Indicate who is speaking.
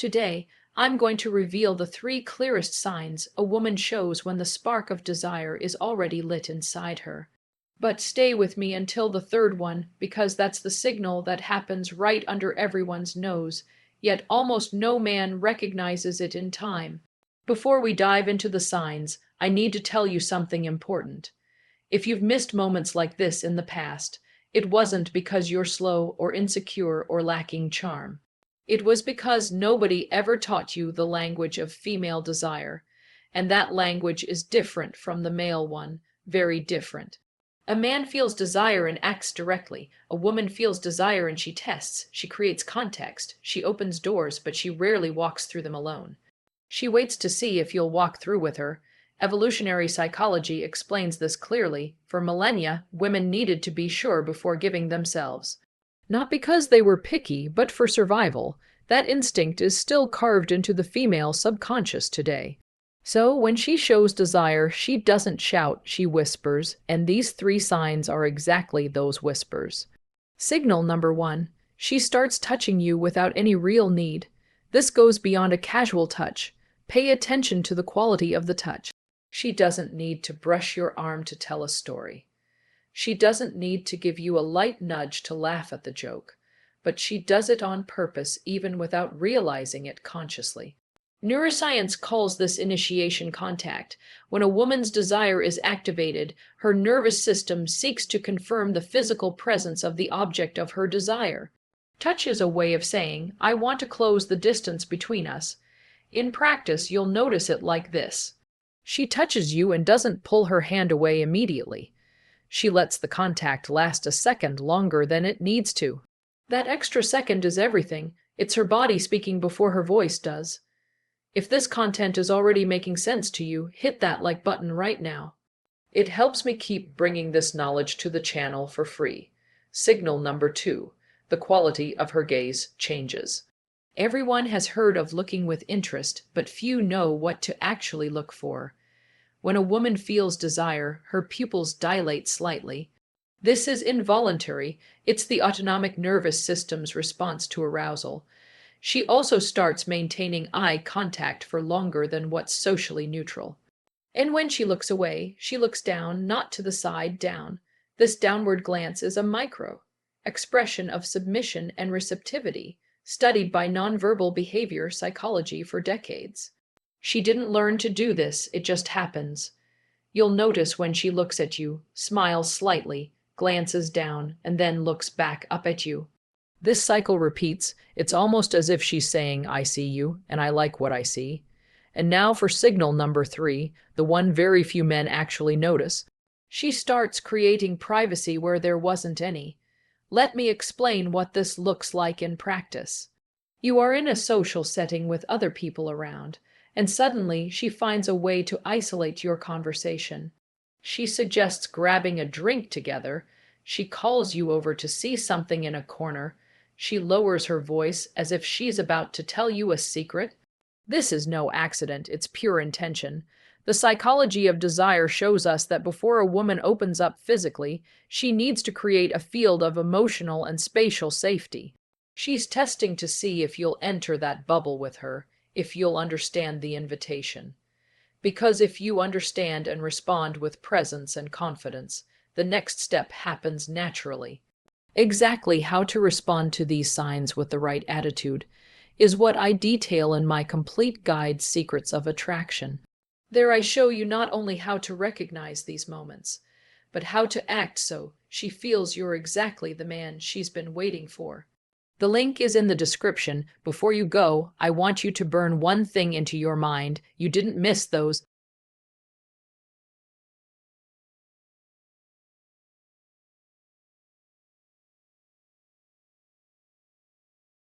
Speaker 1: Today, I'm going to reveal the three clearest signs a woman shows when the spark of desire is already lit inside her. But stay with me until the third one, because that's the signal that happens right under everyone's nose, yet almost no man recognizes it in time. Before we dive into the signs, I need to tell you something important. If you've missed moments like this in the past, it wasn't because you're slow or insecure or lacking charm. It was because nobody ever taught you the language of female desire, and that language is different from the male one, very different. A man feels desire and acts directly. A woman feels desire and she tests, she creates context, she opens doors, but she rarely walks through them alone. She waits to see if you'll walk through with her. Evolutionary psychology explains this clearly. For millennia, women needed to be sure before giving themselves. Not because they were picky, but for survival. That instinct is still carved into the female subconscious today. So when she shows desire, she doesn't shout, she whispers, and these three signs are exactly those whispers. Signal number one, she starts touching you without any real need. This goes beyond a casual touch. Pay attention to the quality of the touch. She doesn't need to brush your arm to tell a story. She doesn't need to give you a light nudge to laugh at the joke, but she does it on purpose even without realizing it consciously. Neuroscience calls this initiation contact. When a woman's desire is activated, her nervous system seeks to confirm the physical presence of the object of her desire. Touch is a way of saying, I want to close the distance between us. In practice, you'll notice it like this. She touches you and doesn't pull her hand away immediately. She lets the contact last a second longer than it needs to. That extra second is everything. It's her body speaking before her voice does. If this content is already making sense to you, hit that like button right now. It helps me keep bringing this knowledge to the channel for free. Signal number two, the quality of her gaze changes. Everyone has heard of looking with interest, but few know what to actually look for. When a woman feels desire, her pupils dilate slightly. This is involuntary. It's the autonomic nervous system's response to arousal. She also starts maintaining eye contact for longer than what's socially neutral. And when she looks away, she looks down, not to the side, down. This downward glance is a micro expression of submission and receptivity, studied by nonverbal behavior psychology for decades. She didn't learn to do this, it just happens. You'll notice when she looks at you, smiles slightly, glances down, and then looks back up at you. This cycle repeats. It's almost as if she's saying, I see you, and I like what I see. And now for signal number three, the one very few men actually notice. She starts creating privacy where there wasn't any. Let me explain what this looks like in practice. You are in a social setting with other people around, and suddenly she finds a way to isolate your conversation. She suggests grabbing a drink together. She calls you over to see something in a corner. She lowers her voice as if she's about to tell you a secret. This is no accident, it's pure intention. The psychology of desire shows us that before a woman opens up physically, she needs to create a field of emotional and spatial safety. She's testing to see if you'll enter that bubble with her, if you'll understand the invitation. Because if you understand and respond with presence and confidence, the next step happens naturally. Exactly how to respond to these signs with the right attitude is what I detail in my complete guide, Secrets of Attraction. There I show you not only how to recognize these moments, but how to act so she feels you're exactly the man she's been waiting for. The link is in the description. Before you go, I want you to burn one thing into your mind. You didn't miss those